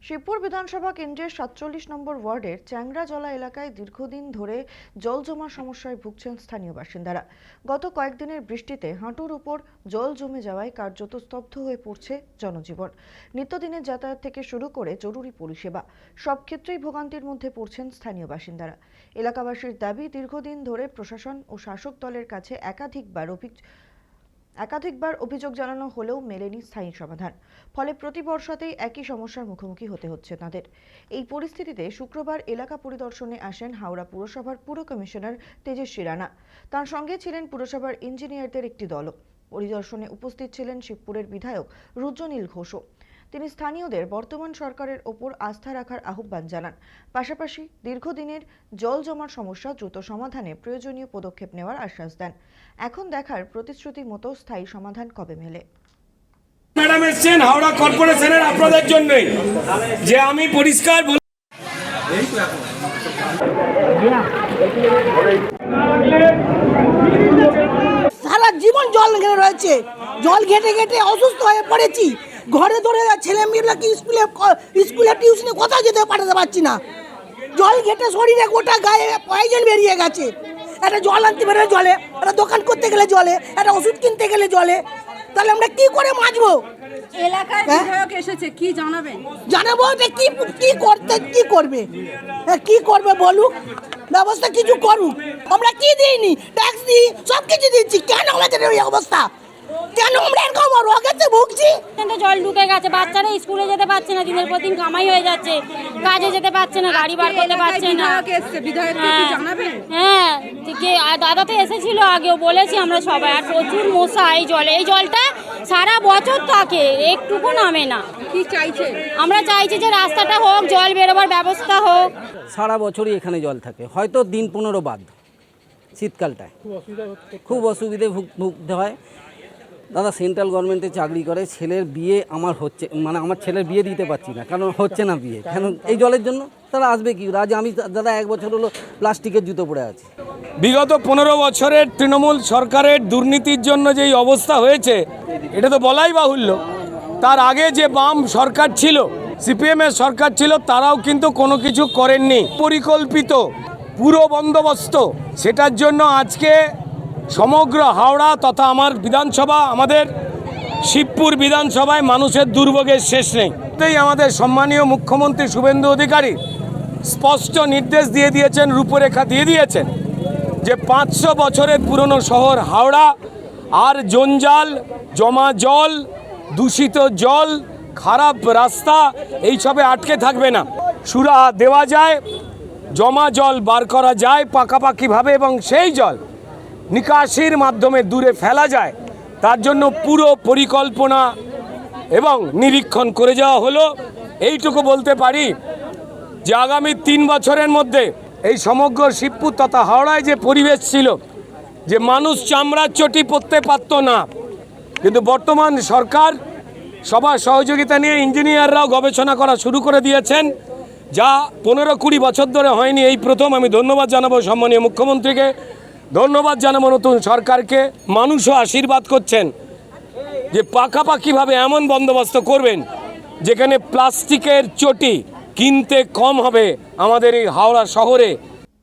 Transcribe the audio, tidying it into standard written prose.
শিবপুর বিধানসভা কেন্দ্রের ৪৭ নম্বর ওয়ার্ডের চ্যাংরাজলা এলাকায় দীর্ঘদিন ধরে জল জমার সমস্যায় ভুগছেন স্থানীয় বাসিন্দারা। গত কয়েকদিনের বৃষ্টিতে হাঁটুর উপর জল জমে যাওয়ায় কার্যত স্তব্ধ হয়ে পড়ছে জনজীবন। নিত্যদিনের যাতায়াত থেকে শুরু করে জরুরি পরিষেবা সব ক্ষেত্রেই ভোগান্তির মধ্যে পড়ছেন স্থানীয় বাসিন্দারা। এলাকাবাসীর দাবি, দীর্ঘদিন ধরে প্রশাসন ও শাসক দলের কাছে একাধিকবার অভিযোগ জানানো হলেও মেলেনি স্থায়ী সমাধান। ফলে প্রতি বর্ষাতেই একই সমস্যার মুখোমুখি হতে হচ্ছে তাদের। এই পরিস্থিতিতে শুক্রবার এলাকা পরিদর্শনে আসেন হাওড়া পুরসভার পুর কমিশনার তেজস্বী রানা। তার সঙ্গে ছিলেন পুরসভার ইঞ্জিনিয়ারদের একটি দলও। পরিদর্শনে উপস্থিত ছিলেন শিবপুরের বিধায়ক রুদ্রনীল ঘোষও। তিনি স্থানীয়দের বর্তমান সরকারের ওপর আস্থা রাখার আহ্বান জানান। পাশাপাশি দীর্ঘদিনের জল জমার সমস্যা দ্রুত সমাধানে প্রয়োজনীয় পদক্ষেপ নেওয়ার আশ্বাস দেন। এখন দেখার প্রতিশ্রুতি মতো স্থায়ী সমাধান কবে মেলে। ম্যাডাম এসেছেন হাওড়া কর্পোরেশনের আপনাদের জন্যই, যে আমি পরিষ্কার সারা জীবন জল ঘেটে রয়েছে, জল ঘেটে ঘেটে অসুস্থ হয়ে পড়েছি। ঘরে ধরে ছেলে মেয়েরাকে স্কুলে টিউশনে কোথাও যেতে পাঠাতে পারছি না। জল ঘেটে শরীরে গোটা গায়ে পয়জন বেরিয়ে গেছে। একটা জল আনতে পারে জলে, একটা দোকান করতে গেলে জলে, একটা ওষুধ কিনতে গেলে জলে, তাহলে আমরা কি করে মাজবো? এলাকার বিধায়ক এসেছে, কি জানাবেন? জানাবো কি করবে বলুক, ব্যবস্থা কিছু করুক। আমরা কি দিইনি, ট্যাক্স দিই, সব কিছু দিচ্ছি, কেন আমাদের এই অবস্থা? কেন আমরা এরকম রোগেতে ভুগছি? জল ঢুকে গেছে, বাচ্চারা স্কুলে যেতে পারছে না, দিনের পর দিন কামাই হয়ে যাচ্ছে, কাজে যেতে পারছে না, গাড়ি বার করতে পারছে না। হ্যাঁ, দাদা তো এসেছিল আগেও, বলেছি আমরা সবাই। আর প্রচুর মশা এই জলে, এই জলটা সারা বছর থাকে, একটুকু নামে না। কি চাইছে? আমরা চাইছি যে রাস্তাটা হোক, জল বেরোবার ব্যবস্থা হোক। সারা বছরই এখানে জল থাকে, হয়তো দিন 15 বাদ শীতকালটায় খুব অসুবিধে ভুগতে হয়। দাদা সেন্ট্রাল গভর্নমেন্টে চাকরি করে, ছেলের বিয়ে আমার হচ্ছে, মানে আমার ছেলের বিয়ে দিতে পারছি না, কারণ হচ্ছে না বিয়ে। কেন? এই জলের জন্য। তারা আসবে কি? আজ আমি দাদা 1 বছর হলো প্লাস্টিকের জুতো পরে আছি। বিগত 15 বছরের তৃণমূল সরকারের দুর্নীতির জন্য যেই অবস্থা হয়েছে, এটা তো বলাই বাহুল্য। তার আগে যে বাম সরকার ছিল, সিপিএমের সরকার ছিল, তারাও কিন্তু কোনো কিছু করেননি। পরিকল্পিত পুরো বন্দোবস্ত, সেটার জন্য আজকে সমগ্র হাওড়া তথা আমার বিধানসভা, আমাদের শিবপুর বিধানসভায় মানুষের দুর্ভোগের শেষ নেই। তাই আমাদের সম্মানীয় মুখ্যমন্ত্রী শুভেন্দু অধিকারী স্পষ্ট নির্দেশ দিয়ে দিয়েছেন, রূপরেখা দিয়ে দিয়েছেন, যে 500 বছরের পুরনো শহর হাওড়া আর জঞ্জাল, জমা জল, দূষিত জল, খারাপ রাস্তা এইসবে আটকে থাকবে না। সুরাহা দেওয়া যায়, জমা জল বার করা যায় পাকাপাকিভাবে, এবং সেই জল নিকাশির মাধ্যমে দূরে ফেলা যায়। তার জন্য পুরো পরিকল্পনা এবং নিরীক্ষণ করে যাওয়া হলো। এইটুকু বলতে পারি যে আগামী 3 বছরের মধ্যে এই সমগ্র শিবপুর তথা হাওড়ায় যে পরিবেশ ছিল, যে মানুষ চামড়ার চটি পরতে পারত না, কিন্তু বর্তমান সরকার সবার সহযোগিতা নিয়ে ইঞ্জিনিয়াররাও গবেষণা করা শুরু করে দিয়েছেন, যা 15-20 বছর ধরে হয়নি। এই প্রথম। আমি ধন্যবাদ জানাবো সম্মানীয় মুখ্যমন্ত্রীকে, ধন্যবাদ জানাবো নতুন সরকারকে। মানুষও আশীর্বাদ করছেন যে পাকাপাকিভাবে এমন বন্দোবস্ত করবেন যেখানে প্লাস্টিকের চটি কিনতে কম হবে আমাদের এই হাওড়া শহরে।